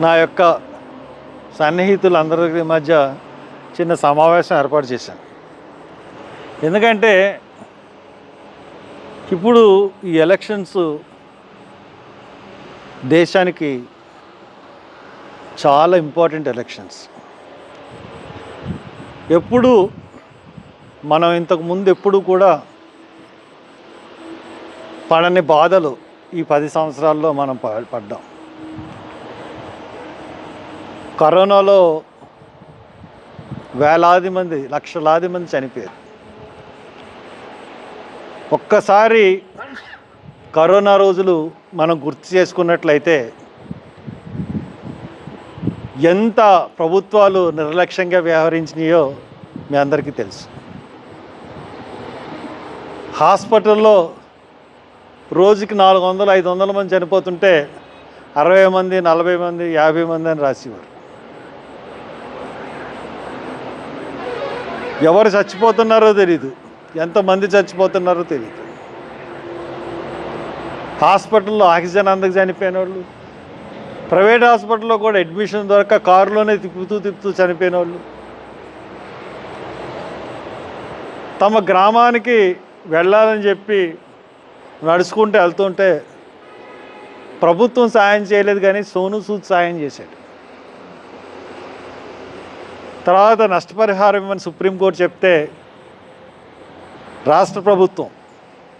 నా యొక్క సన్నిహితులందరి మధ్య చిన్న సమావేశం ఏర్పాటు చేశాను. ఎందుకంటే ఇప్పుడు ఈ ఎలక్షన్స్ దేశానికి చాలా ఇంపార్టెంట్ ఎలక్షన్స్. మనం ఇంతకుముందు ఎప్పుడు కూడా పడని బాధలు ఈ 10 సంవత్సరాల్లో మనం పడ్డాం. కరోనాలో వేలాది మంది, లక్షలాది మంది చనిపోయారు. ఒక్కసారి కరోనా రోజులు మనం గుర్తు చేసుకున్నట్లయితే ఎంత ప్రభుత్వాలు నిర్లక్ష్యంగా వ్యవహరించినాయో మీ అందరికీ తెలుసు. హాస్పిటల్లో రోజుకి 400, 500 మంది చనిపోతుంటే 60 మంది, 40 మంది, 50 మంది అని రాసేవారు. ఎవరు చచ్చిపోతున్నారో తెలీదు, ఎంతమంది చచ్చిపోతున్నారో తెలీదు. హాస్పిటల్లో ఆక్సిజన్ అందక చనిపోయిన వాళ్ళు, ప్రైవేట్ హాస్పిటల్లో కూడా అడ్మిషన్ దొరక్క కారులోనే తిప్పుతూ చనిపోయిన వాళ్ళు, తమ గ్రామానికి వెళ్ళాలని చెప్పి నడుచుకుంటూ వెళ్తుంటే ప్రభుత్వం సాయం చేయలేదు, కానీ సోను సూద్ సాయం చేశాడు. తర్వాత నష్టపరిహారం ఇవ్వని సుప్రీంకోర్టు చెప్తే రాష్ట్ర ప్రభుత్వం,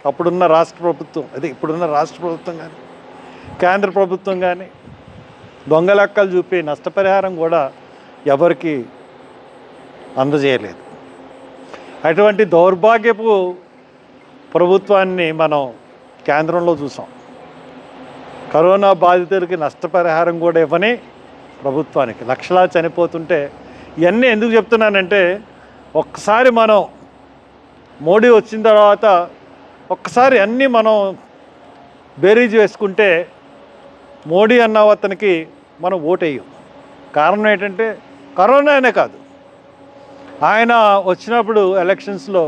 ఇప్పుడున్న రాష్ట్ర ప్రభుత్వం కానీ కేంద్ర ప్రభుత్వం కానీ దొంగ లెక్కలు చూపి నష్టపరిహారం కూడా ఎవరికి అందజేయలేదు. అటువంటి దౌర్భాగ్యపు ప్రభుత్వాన్ని మనం కేంద్రంలో చూసాం. కరోనా బాధితులకి నష్టపరిహారం కూడా ఇవ్వని ప్రభుత్వానికి లక్షలా చనిపోతుంటే ఇవన్నీ ఎందుకు చెప్తున్నానంటే, ఒక్కసారి మనం మోడీ వచ్చిన తర్వాత ఒక్కసారి అన్నీ మనం బేరీజ్ వేసుకుంటే మోడీ అన్న అతనికి మనం ఓటేయం. కారణం ఏంటంటే కరోనానే కాదు, ఆయన వచ్చినప్పుడు ఎలక్షన్స్లో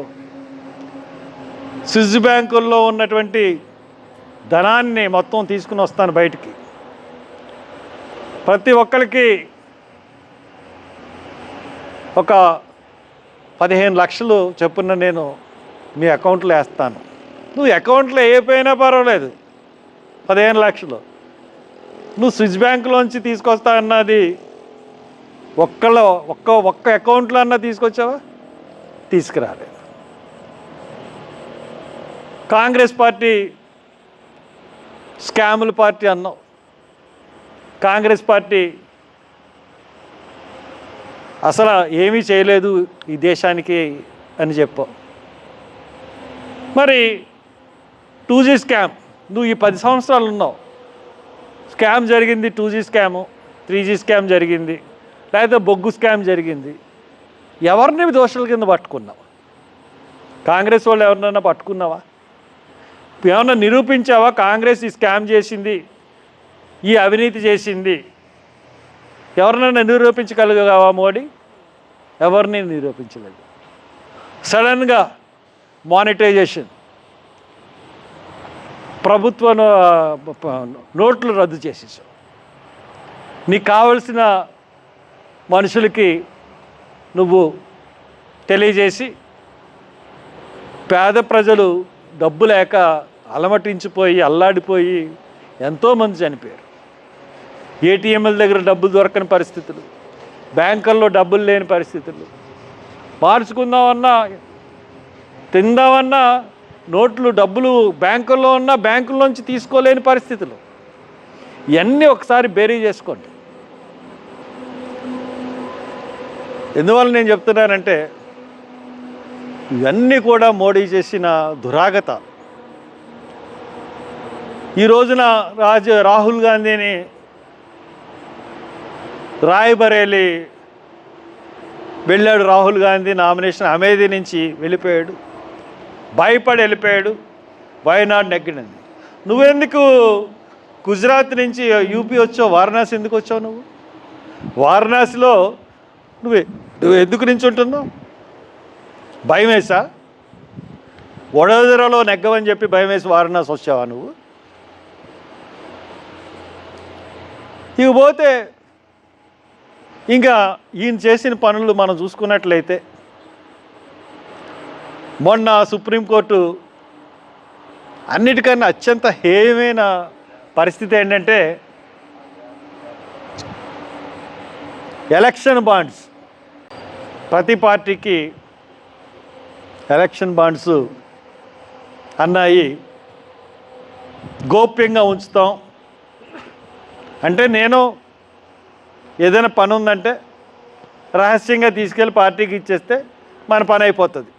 స్విస్ బ్యాంకుల్లో ఉన్నటువంటి ధనాన్ని మొత్తం తీసుకుని వస్తాను బయటికి, ప్రతి ఒక్కరికి ఒక 15 లక్షలు చొప్పున నేను మీ అకౌంట్లో వేస్తాను. నువ్వు అకౌంట్లో వేయకపోయినా పర్వాలేదు, 15 లక్షలు నువ్వు స్విస్ బ్యాంకులోంచి తీసుకొస్తా అన్నది ఒక్క అకౌంట్లో అన్నా తీసుకొచ్చావా? తీసుకురాలేదు. కాంగ్రెస్ పార్టీ స్కాముల పార్టీ అన్నావు, కాంగ్రెస్ పార్టీ అసలు ఏమీ చేయలేదు ఈ దేశానికి అని చెప్పావు. మరి 2G స్కామ్, నువ్వు ఈ 10 సంవత్సరాలు ఉన్నావు, స్కామ్ జరిగింది, 2G స్కాము, 3G స్కామ్ జరిగింది, లేకపోతే బొగ్గు స్కామ్ జరిగింది. ఎవరిని దోషుల కింద పట్టుకున్నావు? కాంగ్రెస్ వాళ్ళు ఎవరినైనా పట్టుకున్నావా? ఏమన్నా నిరూపించావా? కాంగ్రెస్ ఈ స్కామ్ చేసింది, ఈ అవినీతి చేసింది, ఎవరినైనా నిరూపించగలిగావా మోడీ? ఎవరిని నిరూపించలేదు. సడన్గా మానిటైజేషన్, ప్రభుత్వ నోట్లు రద్దు చేసేసావు. నీకు కావలసిన మనుషులకి నువ్వు తెలియజేసి పేద ప్రజలు డబ్బు లేక అలమటించిపోయి అల్లాడిపోయి ఎంతోమంది చనిపోయారు. ఏటీఎంల దగ్గర డబ్బులు దొరకని పరిస్థితులు, బ్యాంకుల్లో డబ్బులు లేని పరిస్థితులు, మార్చుకుందామన్నా తిందామన్నా నోట్లు డబ్బులు బ్యాంకుల్లో ఉన్నా బ్యాంకుల్లోంచి తీసుకోలేని పరిస్థితులు. ఇవన్నీ ఒకసారి బేరీ చేసుకోండి. ఎందువల్ల నేను చెప్తున్నానంటే ఇవన్నీ కూడా మోడీ చేసిన దురాగత. ఈ రోజున రాహుల్ గాంధీని రాయ్బరేలీ వెళ్ళాడు. రాహుల్ గాంధీ నామినేషన్ అమేధీ నుంచి వెళ్ళిపోయాడు, భయపడి వెళ్ళిపోయాడు, వయనాడు నెగ్గినది. నువ్వెందుకు గుజరాత్ నుంచి యూపీ వచ్చావు? వారణాసి ఎందుకు వచ్చావు? నువ్వు వారణాసిలో నువ్వు ఎందుకు నించుంటున్నావు? భయం వేసా? వడోదరలో నెగ్గవని చెప్పి భయం వేసి వారణాసి వచ్చావా నువ్వు? ఇక పోతే ఇంకా ఈయన చేసిన పనులు మనం చూసుకున్నట్లయితే మొన్న సుప్రీంకోర్టు అన్నిటికన్నా అత్యంత హేయమైన పరిస్థితి ఏంటంటే ఎలక్షన్ బాండ్స్, ప్రతి పార్టీకి ఎలక్షన్ బాండ్స్ అన్నాయి గోప్యంగా ఉంచుతాం. అంటే నేను ఏదైనా పని ఉందంటే రహస్యంగా తీసుకెళ్ళి పార్టీకి ఇచ్చేస్తే మన పని అయిపోతుంది.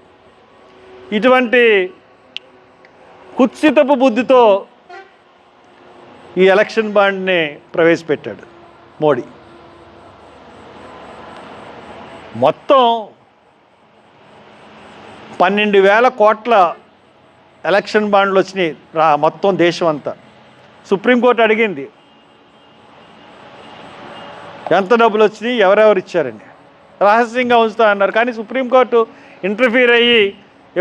ఇటువంటి కుత్సితపు బుద్ధితో ఈ ఎలక్షన్ బాండ్ని ప్రవేశపెట్టాడు మోడీ. మొత్తం 12,000 కోట్ల ఎలక్షన్ బాండ్లు వచ్చినాయి మొత్తం దేశం అంతా. సుప్రీంకోర్టు అడిగింది ఎంత డబ్బులు వచ్చినాయి, ఎవరెవరు ఇచ్చారండి. రహస్యంగా ఉంచుతా అన్నారు. కానీ సుప్రీంకోర్టు ఇంటర్ఫీర్ అయ్యి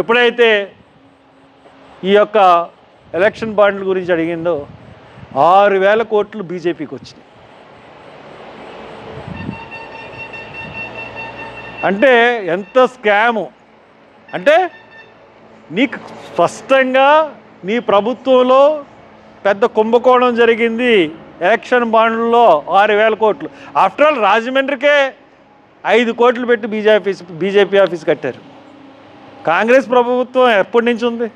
ఎప్పుడైతే ఈ యొక్క ఎలక్షన్ బాండ్ల గురించి అడిగిందో 6,000 కోట్లు బీజేపీకి వచ్చినాయి. అంటే ఎంత స్కాము అంటే నీకు స్పష్టంగా నీ ప్రభుత్వంలో పెద్ద కుంభకోణం జరిగింది. ఎలక్షన్ బాండ్లలో 6,000 కోట్లు. ఆఫ్టర్ ఆల్ రాజమండ్రికే 5 కోట్లు పెట్టి బీజేపీ ఆఫీస్ కట్టారు. కాంగ్రెస్ ప్రభుత్వం ఎప్పటి నుంచి ఉంది?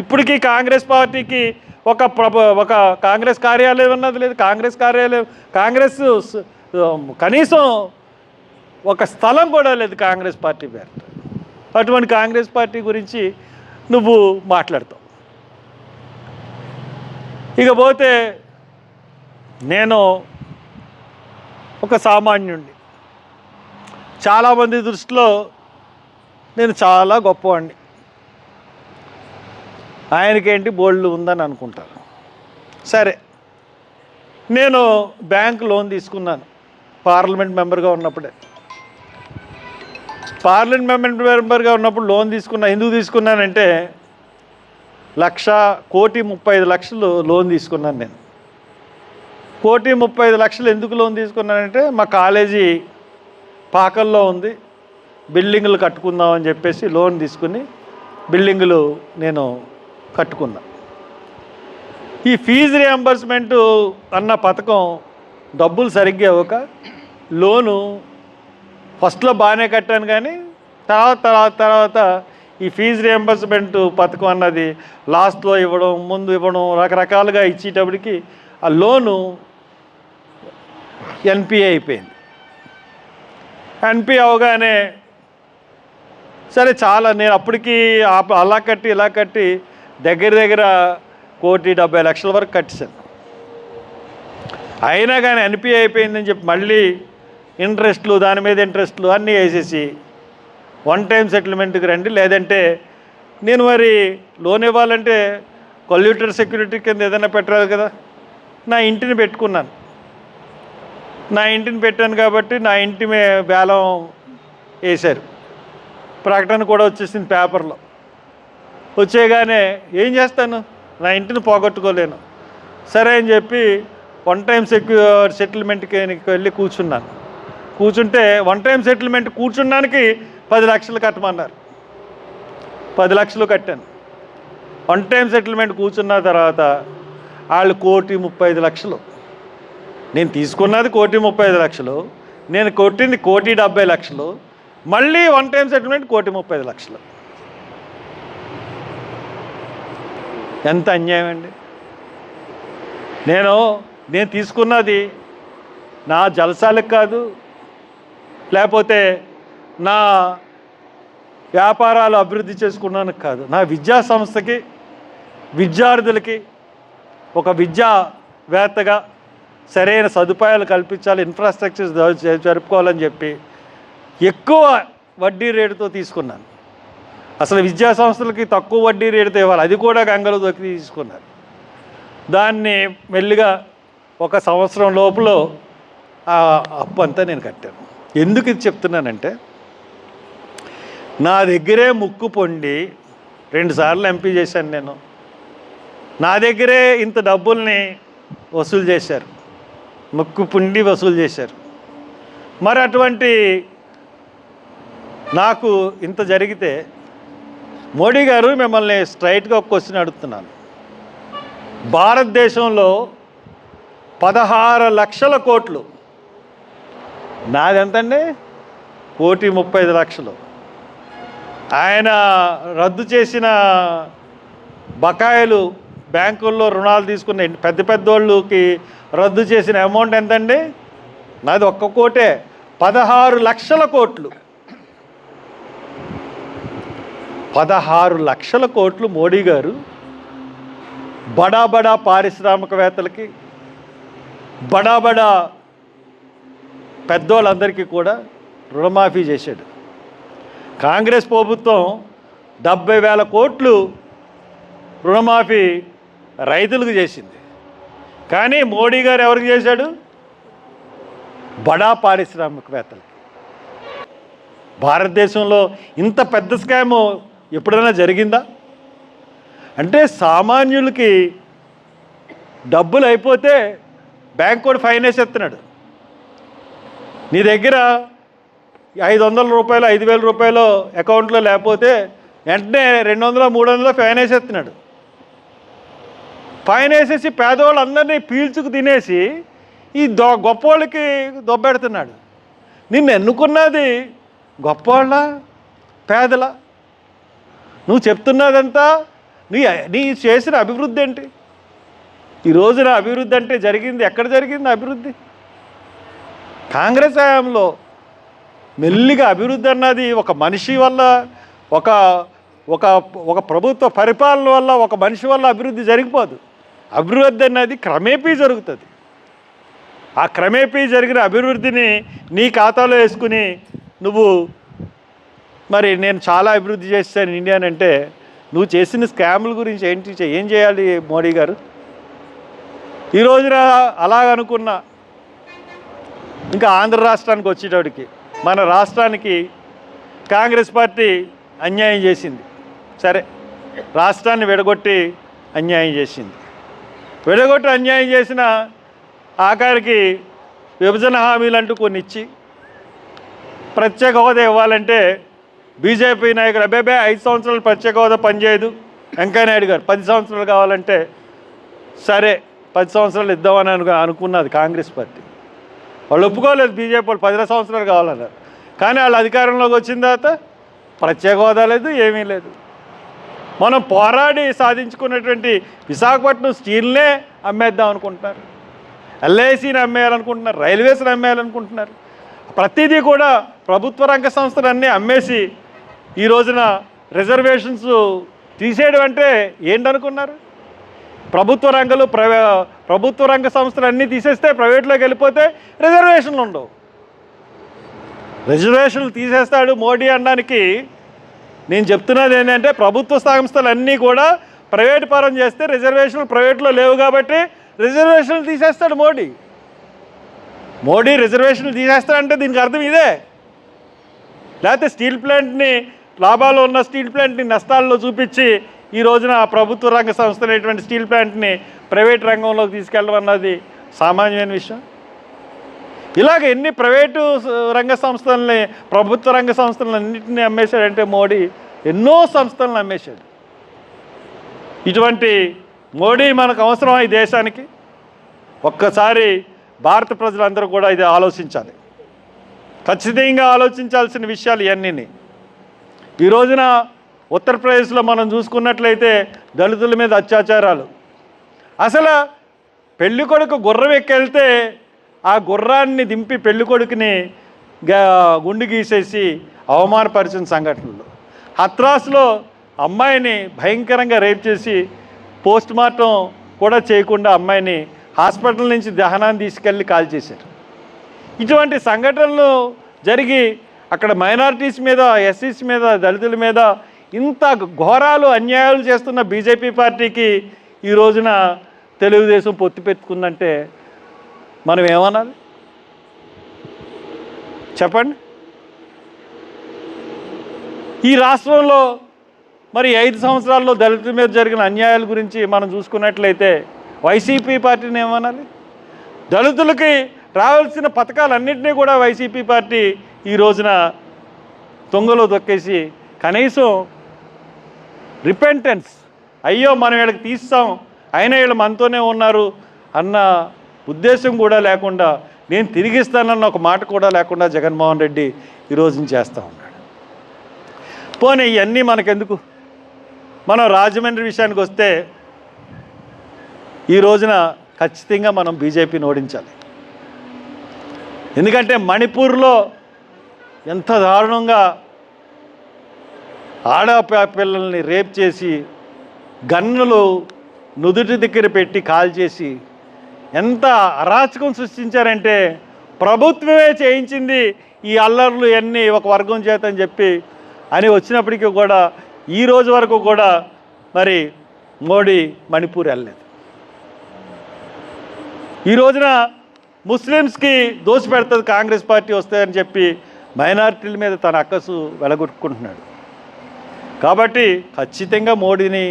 ఇప్పటికీ కాంగ్రెస్ పార్టీకి ఒక కాంగ్రెస్ కార్యాలయం అన్నది లేదు. కాంగ్రెస్ కనీసం ఒక స్థలం కూడా లేదు కాంగ్రెస్ పార్టీ పేరు. అటువంటి కాంగ్రెస్ పార్టీ గురించి నువ్వు మాట్లాడతావు. ఇకపోతే నేను ఒక సామాన్యుడిని. చాలామంది దృష్టిలో నేను చాలా గొప్పవాడిని. ఆయనకేంటి బోల్డ్ ఉందని అనుకుంటారు. సరే, నేను బ్యాంక్ లోన్ తీసుకున్నాను పార్లమెంట్ మెంబర్గా ఉన్నప్పుడే. పార్లమెంట్ మెంబర్గా ఉన్నప్పుడు లోన్ తీసుకున్నా. ఎందుకు తీసుకున్నానంటే 1,35,00,000 లోన్ తీసుకున్నాను నేను. 1,35,00,000 ఎందుకు లోన్ తీసుకున్నానంటే మా కాలేజీ పాకల్లో ఉంది, బిల్డింగులు కట్టుకుందామని చెప్పేసి లోన్ తీసుకుని బిల్డింగులు నేను కట్టుకున్నా. ఈ ఫీజు రియంబర్స్మెంటు అన్న పథకం డబ్బులు సరిగ్గా ఇవ్వక లోను ఫస్ట్లో బాగానే కట్టాను, కానీ తర్వాత ఈ ఫీజు రియంబర్స్మెంట్ పథకం అన్నది లాస్ట్లో ఇవ్వడం, ముందు ఇవ్వడం, రకరకాలుగా ఇచ్చేటప్పటికి ఆ లోను ఎన్పిఏ అయిపోయింది. ఎన్పిఏ అవగానే సరే చాలా నేను అప్పటికి అలా కట్టి ఇలా కట్టి దగ్గర 1,70,00,000 వరకు కట్టేశాను. అయినా కానీ ఎన్పిఏ అయిపోయిందని చెప్పి మళ్ళీ ఇంట్రెస్ట్లు, దాని మీద ఇంట్రెస్ట్లు అన్నీ వేసేసి 1 టైం సెటిల్మెంట్కి రండి, లేదంటే నేను మరి లోన్ ఇవ్వాలంటే కొల్యూటర్ సెక్యూరిటీ కింద ఏదైనా పెట్టాలి కదా. నా ఇంటిని పెట్టుకున్నాను. నా ఇంటిని పెట్టాను కాబట్టి నా ఇంటి బేలం వేశారు. ప్రకటన కూడా వచ్చేసింది పేపర్లో. వచ్చేగానే ఏం చేస్తాను, నా ఇంటిని పోగొట్టుకోలేను. సరే అని చెప్పి 1 టైం సెటిల్మెంట్కి వెళ్ళి కూర్చున్నాను. కూర్చుంటే 1 టైం సెటిల్మెంట్ కూర్చున్నానికి 10 లక్షలు కట్టమన్నారు. 10 లక్షలు కట్టాను. 1 టైం సెటిల్మెంట్ కూర్చున్న తర్వాత వాళ్ళు 1,35,00,000. నేను తీసుకున్నది 1,35,00,000, నేను కొట్టింది 1,70,00,000. మళ్ళీ 1 టైం సెటిల్మెంట్ 1,30,00,000. ఎంత అన్యాయం అండి. నేను తీసుకున్నది నా జలసాలకు కాదు, లేకపోతే నా వ్యాపారాలు అభివృద్ధి చేసుకున్నాను కాదు, నా విద్యా సంస్థకి, విద్యార్థులకి ఒక విద్యావేత్తగా సరైన సదుపాయాలు కల్పించాలి, ఇన్ఫ్రాస్ట్రక్చర్ జరుపుకోవాలని చెప్పి ఎక్కువ వడ్డీ రేటుతో తీసుకున్నాను. అసలు విద్యా సంస్థలకి తక్కువ వడ్డీ రేటుతో ఇవ్వాలి, అది కూడా గంగలో దొరికి తీసుకున్నారు. దాన్ని మెల్లిగా 1 సంవత్సరం లోపల ఆ అప్పు అంతా నేను కట్టాను. ఎందుకు ఇది చెప్తున్నానంటే, నా దగ్గరే ముక్కు పొండి 2 సార్లు ఎంపీ చేశాను నేను. నా దగ్గరే ఇంత డబ్బుల్ని వసూలు చేశారు, ముక్కు పుండి వసూలు చేశారు. మరి అటువంటి నాకు ఇంత జరిగితే మోడీ గారు మిమ్మల్ని స్ట్రైట్గా ఒక క్వశ్చన్ అడుగుతున్నాను. భారతదేశంలో 16 లక్షల కోట్లు, నాదెంతండి 1,35,00,000. ఆయన రద్దు చేసిన బకాయిలు, బ్యాంకుల్లో రుణాలు తీసుకున్న పెద్ద పెద్దోళ్ళకి రద్దు చేసిన అమౌంట్ ఎంతండి? నాది 1 కోటే, 16 లక్షల కోట్లు. 16 లక్షల కోట్లు మోడీ గారు బడా బడా పారిశ్రామికవేత్తలకి, బడా బడా పెద్దోళ్ళందరికీ కూడా రుణమాఫీ చేశాడు. కాంగ్రెస్ ప్రభుత్వం 70,000 కోట్లు రుణమాఫీ రైతులకు చేసింది. కానీ మోడీ గారు ఎవరికి చేశాడు? బడా పారిశ్రామికవేత్తలకి. భారతదేశంలో ఇంత పెద్ద స్కాము ఎప్పుడైనా జరిగిందా? అంటే సామాన్యులకి డబ్బులు అయిపోతే బ్యాంక్ కూడా ఫైన్ వేసేస్తున్నాడు. నీ దగ్గర 500 రూపాయలు 5,000 రూపాయలు అకౌంట్లో లేకపోతే వెంటనే 200 300 ఫైన్ వేసేస్తున్నాడు. ఫైన్ వేసేసి పేదవాళ్ళందరినీ పీల్చుకు తినేసి ఈ గొప్పవాళ్ళకి దొబ్బెడుతున్నాడు. నిన్ను ఎన్నుకున్నది గొప్పవాళ్ళ పేదల? నువ్వు చెప్తున్నదంతా నీ చేసిన అభివృద్ధి ఏంటి? ఈ రోజున అభివృద్ధి అంటే జరిగింది ఎక్కడ జరిగింది అభివృద్ధి? కాంగ్రెస్ హయాంలో మెల్లిగా అభివృద్ధి అన్నది ఒక మనిషి వల్ల, ఒక ఒక ఒక ప్రభుత్వ పరిపాలన వల్ల, ఒక మనిషి వల్ల అభివృద్ధి జరిగిపోదు. అభివృద్ధి అన్నది క్రమేపీ జరుగుతుంది. ఆ క్రమేపీ జరిగిన అభివృద్ధిని నీ ఖాతాలో వేసుకుని నువ్వు మరి నేను చాలా అభివృద్ధి చేస్తాను ఇండియానంటే, నువ్వు చేసిన స్కాముల గురించి ఏం చేయాలి మోడీ గారు? ఈ రోజున అలాగనుకున్నా ఇంకా ఆంధ్ర రాష్ట్రానికి వచ్చేటప్పటికి మన రాష్ట్రానికి కాంగ్రెస్ పార్టీ అన్యాయం చేసింది. సరే, రాష్ట్రాన్ని విడగొట్టి అన్యాయం చేసింది. విడగొట్టి అన్యాయం చేసిన ఆఖరికి విభజన హామీలు అంటూ కొన్ని ఇచ్చి ప్రత్యేక హోదా ఇవ్వాలంటే బీజేపీ నాయకులు అబ్బాయి 5 సంవత్సరాలు ప్రత్యేక హోదా పనిచేయదు, వెంకయ్యనాయుడు గారు 10 సంవత్సరాలు కావాలంటే సరే 10 సంవత్సరాలు ఇద్దామని అనుకున్నది కాంగ్రెస్ పార్టీ. వాళ్ళు ఒప్పుకోలేదు. బీజేపీ వాళ్ళు 10 సంవత్సరాలు కావాలన్నారు. కానీ వాళ్ళు అధికారంలోకి వచ్చిన తర్వాత ప్రత్యేక హోదా లేదు, ఏమీ లేదు. మనం పోరాడి సాధించుకున్నటువంటి విశాఖపట్నం స్టీల్నే అమ్మేద్దాం అనుకుంటున్నారు, ఎల్ఐసిని అమ్మేయాలనుకుంటున్నారు, రైల్వేస్ని అమ్మేయాలనుకుంటున్నారు. ప్రతిదీ కూడా ప్రభుత్వ రంగ సంస్థలన్నీ అమ్మేసి ఈ రోజున రిజర్వేషన్స్ తీసేయడం అంటే ఏంటనుకున్నారు? ప్రభుత్వ రంగ సంస్థలు అన్నీ తీసేస్తే ప్రైవేట్లోకి వెళ్ళిపోతే రిజర్వేషన్లు ఉండవు. రిజర్వేషన్లు తీసేస్తాడు మోడీ అనడానికి నేను చెప్తున్నది ఏంటంటే, ప్రభుత్వ సంస్థలన్నీ కూడా ప్రైవేట్ పరం చేస్తే రిజర్వేషన్లు ప్రైవేట్లో లేవు కాబట్టి రిజర్వేషన్లు తీసేస్తాడు మోడీ. రిజర్వేషన్లు తీసేస్తాడంటే దీనికి అర్థం ఇదే. లేకపోతే స్టీల్ ప్లాంట్ని, లాభాలు ఉన్న స్టీల్ ప్లాంట్ని నష్టాల్లో చూపించి ఈ రోజున ప్రభుత్వ రంగ సంస్థ అనేటువంటి స్టీల్ ప్లాంట్ని ప్రైవేట్ రంగంలోకి తీసుకెళ్ళడం అన్నది సామాన్యమైన విషయం. ఇలాగ ఎన్ని ప్రైవేటు రంగ సంస్థలని, ప్రభుత్వ రంగ సంస్థలను అన్నింటినీ అమ్మేశాడంటే మోడీ ఎన్నో సంస్థలను అమ్మేశాడు. ఇటువంటి మోడీ మనకు అవసరం ఈ దేశానికి? ఒక్కసారి భారత ప్రజలందరూ కూడా ఇది ఆలోచించాలి. ఖచ్చితంగా ఆలోచించాల్సిన విషయాలు ఇవన్నీ. ఈ రోజున ఉత్తరప్రదేశ్లో మనం చూసుకున్నట్లయితే దళితుల మీద అత్యాచారాలు. అసలు పెళ్లి కొడుకు గుర్రం ఎక్కెళ్తే ఆ గుర్రాన్ని దింపి పెళ్లి కొడుకుని గుండు గీసేసి అవమానపరిచిన సంఘటనలు. హత్రాస్లో అమ్మాయిని భయంకరంగా రేప్ చేసి పోస్ట్ మార్టం కూడా చేయకుండా అమ్మాయిని హాస్పిటల్ నుంచి దహనాన్ని తీసుకెళ్ళి కాల్ చేశారు. ఇటువంటి సంఘటనలు జరిగి అక్కడ మైనారిటీస్ మీద, ఎస్సీస్ మీద, దళితుల మీద ఇంత ఘోరాలు అన్యాయాలు చేస్తున్న బీజేపీ పార్టీకి ఈ రోజున తెలుగుదేశం పొత్తు పెట్టుకుందంటే మనం ఏమనాలి చెప్పండి? ఈ రాష్ట్రంలో మరి 5 సంవత్సరాల్లో దళితుల మీద జరిగిన అన్యాయాల గురించి మనం చూసుకున్నట్లయితే వైసీపీ పార్టీని ఏమనాలి? దళితులకి రావాల్సిన పథకాలన్నింటినీ కూడా వైసీపీ పార్టీ ఈ రోజున తొంగలో దొక్కేసి కనీసం రిపెంటెన్స్, అయ్యో మనం వీళ్ళకి తీస్తాం అయినా వీళ్ళు మనతోనే ఉన్నారు అన్న ఉద్దేశం కూడా లేకుండా, నేను తిరిగిస్తానన్న ఒక మాట కూడా లేకుండా జగన్మోహన్ రెడ్డి ఈరోజు చేస్తూ ఉన్నాడు. పోనీ ఇవన్నీ మనకెందుకు, మనం రాజమండ్రి విషయానికి వస్తే ఈ రోజున ఖచ్చితంగా మనం బీజేపీని ఓడించాలి. ఎందుకంటే మణిపూర్లో ఎంత దారుణంగా ఆడపిల్లల్ని రేప్ చేసి గన్నులు నుదుటి దగ్గర పెట్టి కాల్ చేసి ఎంత అరాచకం సృష్టించారంటే, ప్రభుత్వమే చేయించింది ఈ అల్లర్లు అన్నీ ఒక వర్గం చేత అని చెప్పి అని వచ్చినప్పటికీ కూడా ఈ రోజు వరకు కూడా మరి మోడీ మణిపూర్ వెళ్ళలేదు. ఈ రోజున ముస్లిమ్స్కి దోసిపెడుతుంది కాంగ్రెస్ పార్టీ వస్తాయని చెప్పి మైనారిటీల మీద తన అక్కసు వెలగొట్టుకుంటున్నాడు. కాబట్టి ఖచ్చితంగా మోడీని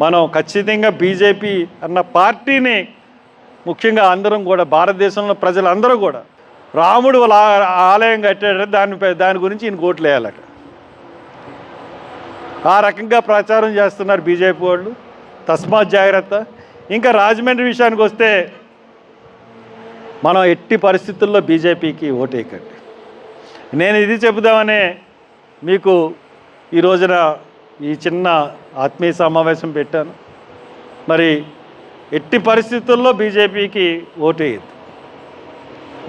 మనం ఖచ్చితంగా బీజేపీ అన్న పార్టీని, ముఖ్యంగా అందరం కూడా భారతదేశంలో ప్రజలందరూ కూడా రాముడు ఆలయం కట్టాడు దాని గురించి ఈయన ఓట్లు వేయాలట. ఆ రకంగా ప్రచారం చేస్తున్నారు బీజేపీ వాళ్ళు. తస్మాత్ జాగ్రత్త. ఇంకా రాజమండ్రి విషయానికి వస్తే మనం ఎట్టి పరిస్థితుల్లో బీజేపీకి ఓటేయకండి. నేను ఇది చెబుదామనే మీకు ఈ రోజున ఈ చిన్న ఆత్మీయ సమావేశం పెట్టాను. మరి ఎట్టి పరిస్థితుల్లో బీజేపీకి ఓటేయద్దు.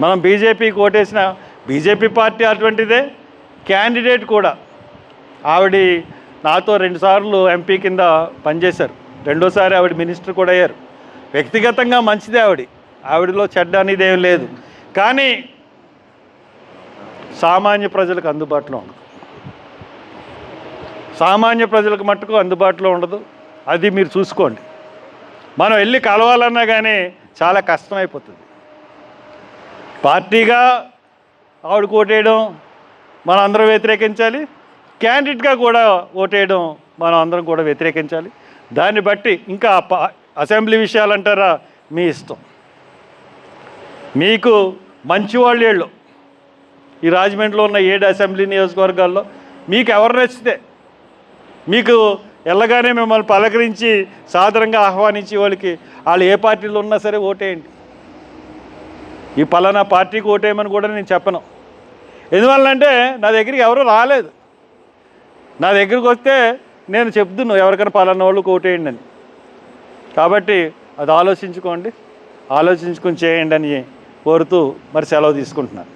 మనం బీజేపీకి ఓటేసిన బీజేపీ పార్టీ అటువంటిదే, క్యాండిడేట్ కూడా ఆవిడ నాతో 2 సార్లు ఎంపీ కింద పనిచేశారు, రెండోసారి ఆవిడ మినిస్టర్ కూడా అయ్యారు. వ్యక్తిగతంగా మంచిదే ఆవిడలో చెడ్డ అనేది ఏం లేదు. కానీ సామాన్య ప్రజలకు అందుబాటులో ఉండదు, సామాన్య ప్రజలకు మట్టుకు అందుబాటులో ఉండదు. అది మీరు చూసుకోండి. మనం వెళ్ళి కలవాలన్నా కానీ చాలా కష్టమైపోతుంది. పార్టీగా ఆవిడకు ఓటేయడం మనం అందరం వ్యతిరేకించాలి, క్యాండిడేట్గా కూడా ఓటేయడం మనం అందరం కూడా వ్యతిరేకించాలి. దాన్ని బట్టి ఇంకా అసెంబ్లీ విషయాలు అంటారా, మీ ఇష్టం. మీకు మంచివాళ్ళు వీళ్ళు ఈ రాజమండ్రిలో ఉన్న 7 అసెంబ్లీ నియోజకవర్గాల్లో మీకు ఎవరు నచ్చితే, మీకు వెళ్ళగానే మిమ్మల్ని పలకరించి సాదరంగా ఆహ్వానించే వాళ్ళకి వాళ్ళు ఏ పార్టీలో ఉన్నా సరే ఓటేయండి. ఈ పలానా పార్టీకి ఓటేయమని కూడా నేను చెప్పను. ఎందువల్లంటే నా దగ్గరికి ఎవరు రాలేదు. నా దగ్గరికి వస్తే నేను చెప్తున్నాను ఎవరికైనా పలానా వాళ్ళకి ఓటేయండి అని. కాబట్టి అది ఆలోచించుకోండి, ఆలోచించుకొని చేయండి అని కోరుతూ మరి సెలవు తీసుకుంటున్నాను.